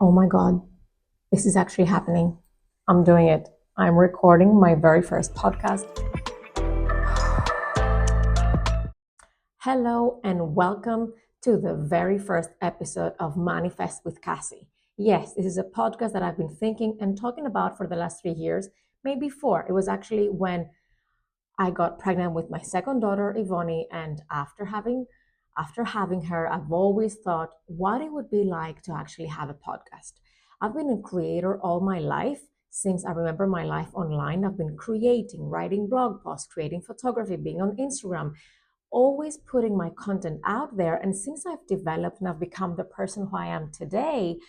Oh my God, this is actually happening. I'm doing it. I'm recording my very first podcast. Hello, and welcome to the very first episode of Manifest with Kassi. Yes, this is a podcast that I've been thinking and talking about for the last 3 years, maybe four. It was actually when I got pregnant with my second daughter, Ivoni, and after having her, I've always thought what it would be like to actually have a podcast. I've been a creator all my life. Since I remember my life online, I've been creating, writing blog posts, creating photography, being on Instagram, always putting my content out there. And since I've developed and I've become the person who I am today,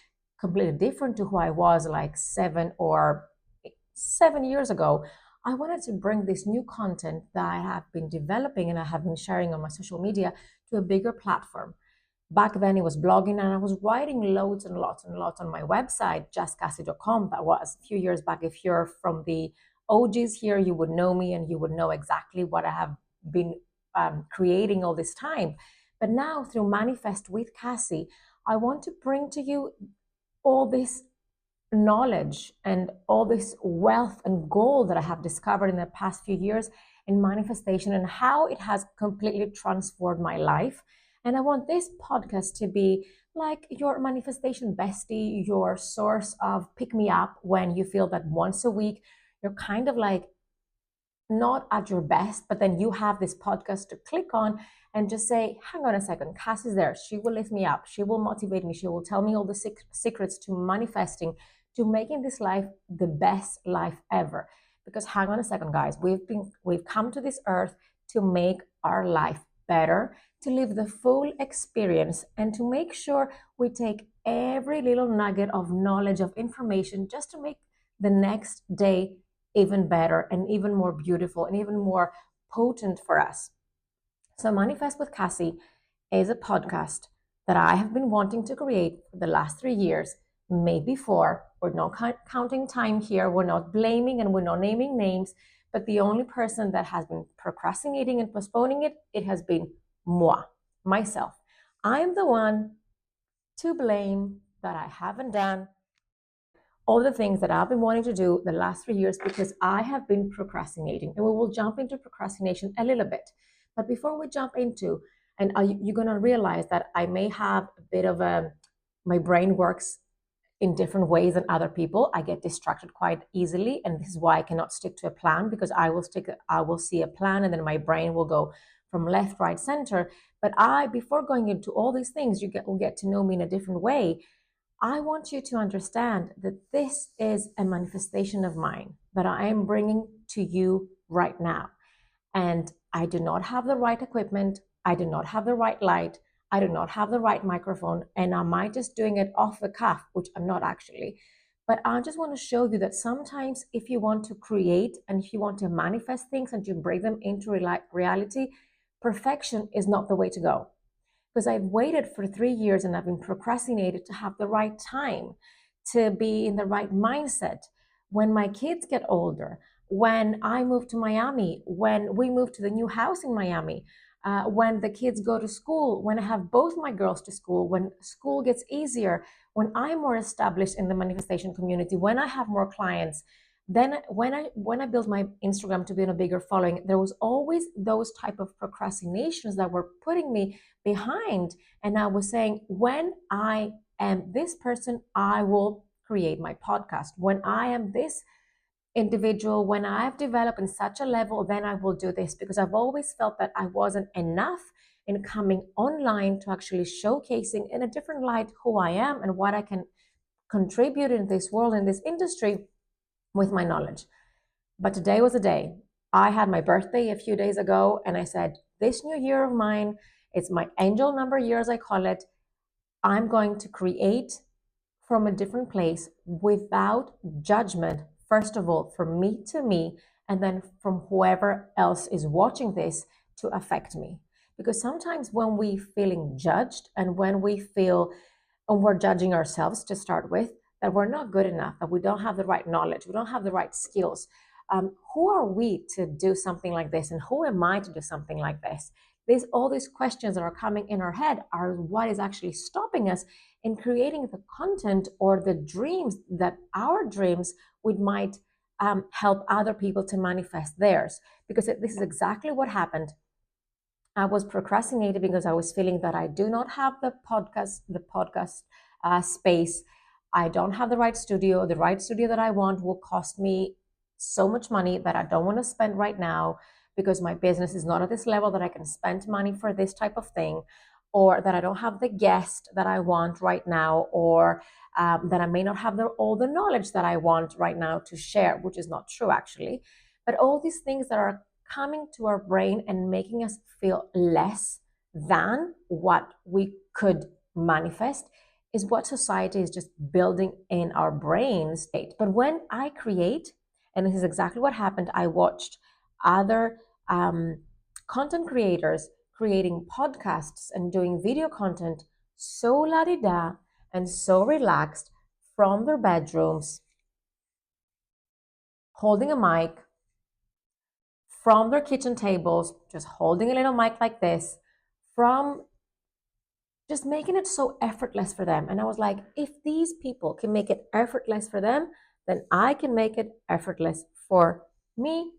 completely different to who I was like 7 years ago, I wanted to bring this new content that I have been developing and I have been sharing on my social media to a bigger platform. Back then, it was blogging, and I was writing loads and lots and lots on my website, justkassi.com. That was a few years back. If you're from the OGs here, you would know me and you would know exactly what I have been creating all this time. But now, through Manifest with Kassi, I want to bring to you all this knowledge and all this wealth and gold that I have discovered in the past few years in manifestation and how it has completely transformed my life. And I want this podcast to be like your manifestation bestie, your source of pick me up when you feel that once a week you're kind of like not at your best, but then you have this podcast to click on and just say, hang on a second, Cass is there. She will lift me up. She will motivate me. She will tell me all the secrets to manifesting, to making this life the best life ever. Because hang on a second, guys, we've come to this earth to make our life better, to live the full experience, and to make sure we take every little nugget of knowledge, of information, just to make the next day even better and even more beautiful and even more potent for us. So, Manifest with Kassi is a podcast that I have been wanting to create for the last 3 years, maybe four. We're not counting time here, we're not blaming and we're not naming names, but the only person that has been procrastinating and postponing it has been myself. I'm the one to blame that I haven't done all the things that I've been wanting to do the last 3 years because I have been procrastinating. And we will jump into procrastination a little bit. But before we jump into, and you're going to realize that I may have a bit of my brain works in different ways than other people. I get distracted quite easily. And this is why I cannot stick to a plan, because I will see a plan and then my brain will go from left, right, center. But before going into all these things, will get to know me in a different way. I want you to understand that this is a manifestation of mine that I am bringing to you right now. And I do not have the right equipment. I do not have the right light. I do not have the right microphone. And I might just doing it off the cuff, which I'm not actually. But I just want to show you that sometimes if you want to create and if you want to manifest things and to bring them into reality, perfection is not the way to go, because I've waited for 3 years and I've been procrastinated to have the right time, to be in the right mindset. When my kids get older, when I move to Miami, when we move to the new house in Miami, when the kids go to school, when I have both my girls to school, when school gets easier, when I'm more established in the manifestation community, when I have more clients, then when I built my Instagram to be in a bigger following, there was always those type of procrastinations that were putting me behind. And I was saying, when I am this person, I will create my podcast. When I am this individual, when I've developed in such a level, then I will do this, because I've always felt that I wasn't enough in coming online to actually showcasing in a different light who I am and what I can contribute in this world, in this industry, with my knowledge. But today was a day. I had my birthday a few days ago, and I said, this new year of mine, it's my angel number year, as I call it. I'm going to create from a different place without judgment, first of all, from me to me, and then from whoever else is watching this to affect me. Because sometimes when we feeling judged and when we feel, and we're judging ourselves to start with, that we're not good enough, that we don't have the right knowledge, we don't have the right skills. Who are we to do something like this? And who am I to do something like this? all these questions that are coming in our head are what is actually stopping us in creating the content or the dreams that our dreams would might help other people to manifest theirs. Because this is exactly what happened. I was procrastinating because I was feeling that I do not have the podcast space. I don't have the right studio. The right studio that I want will cost me so much money that I don't want to spend right now, because my business is not at this level that I can spend money for this type of thing, or that I don't have the guest that I want right now, or that I may not have all the knowledge that I want right now to share, which is not true actually. But all these things that are coming to our brain and making us feel less than what we could manifest is what society is just building in our brains. But when I create, and this is exactly what happened, I watched other content creators creating podcasts and doing video content so la-di-da and so relaxed from their bedrooms, holding a mic, from their kitchen tables, just holding a little mic like this, from just making it so effortless for them. And I was like, if these people can make it effortless for them, then I can make it effortless for me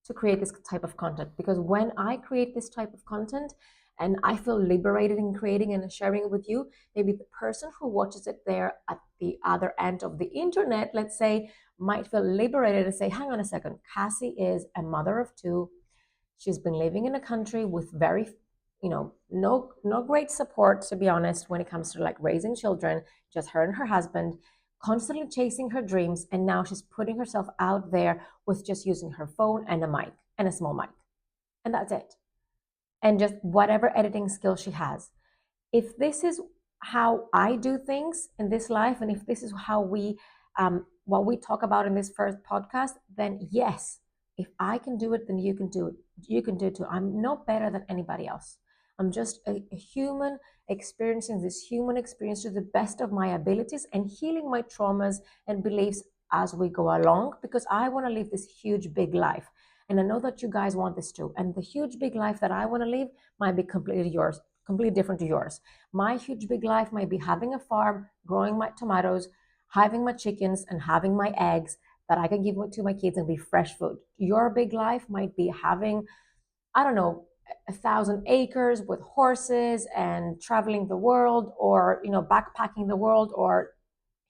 to create this type of content. Because when I create this type of content and I feel liberated in creating and sharing it with you, maybe the person who watches it there at the other end of the internet, let's say, might feel liberated to say, hang on a second, Kassi is a mother of two. She's been living in a country with very, no great support, to be honest, when it comes to like raising children, just her and her husband, constantly chasing her dreams. And now she's putting herself out there with just using her phone and a mic and a small mic. And that's it. And just whatever editing skill she has. If this is how I do things in this life, and if this is how what we talk about in this first podcast, then yes, if I can do it, then you can do it. You can do it too. I'm no better than anybody else. I'm just a human experiencing this human experience to the best of my abilities and healing my traumas and beliefs as we go along, because I want to live this huge, big life. And I know that you guys want this too. And the huge, big life that I want to live might be completely yours, completely different to yours. My huge, big life might be having a farm, growing my tomatoes, having my chickens, and having my eggs that I can give to my kids and be fresh food. Your big life might be having, I don't know, 1,000 acres with horses and traveling the world, or backpacking the world, or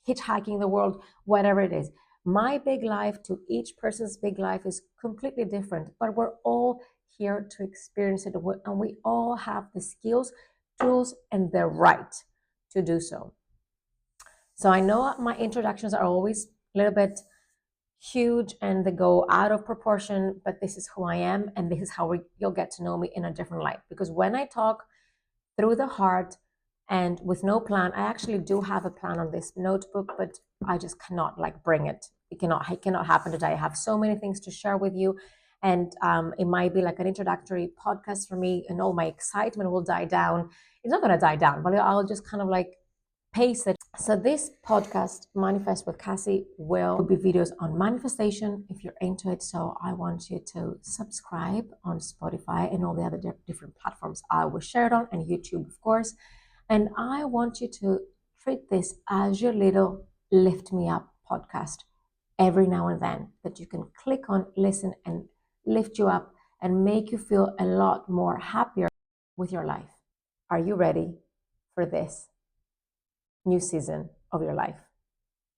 hitchhiking the world, whatever it is. My big life to each person's big life is completely different, but we're all here to experience it, and we all have the skills, tools, and the right to do so. So I know my introductions are always a little bit huge and they go out of proportion, but this is who I am, and this is how you'll get to know me in a different light. Because when I talk through the heart and with no plan, I actually do have a plan on this notebook, but I just cannot bring it. It cannot happen today. I have so many things to share with you, and it might be like an introductory podcast for me, and all my excitement will die down. It's not going to die down, but I'll just kind of pace it. So this podcast, Manifest with Kassi, will be videos on manifestation if you're into it. So I want you to subscribe on Spotify and all the other different platforms I will share it on, and YouTube, of course. And I want you to treat this as your little lift me up podcast every now and then, that you can click on, listen, and lift you up and make you feel a lot more happier with your life. Are you ready for this new season of your life?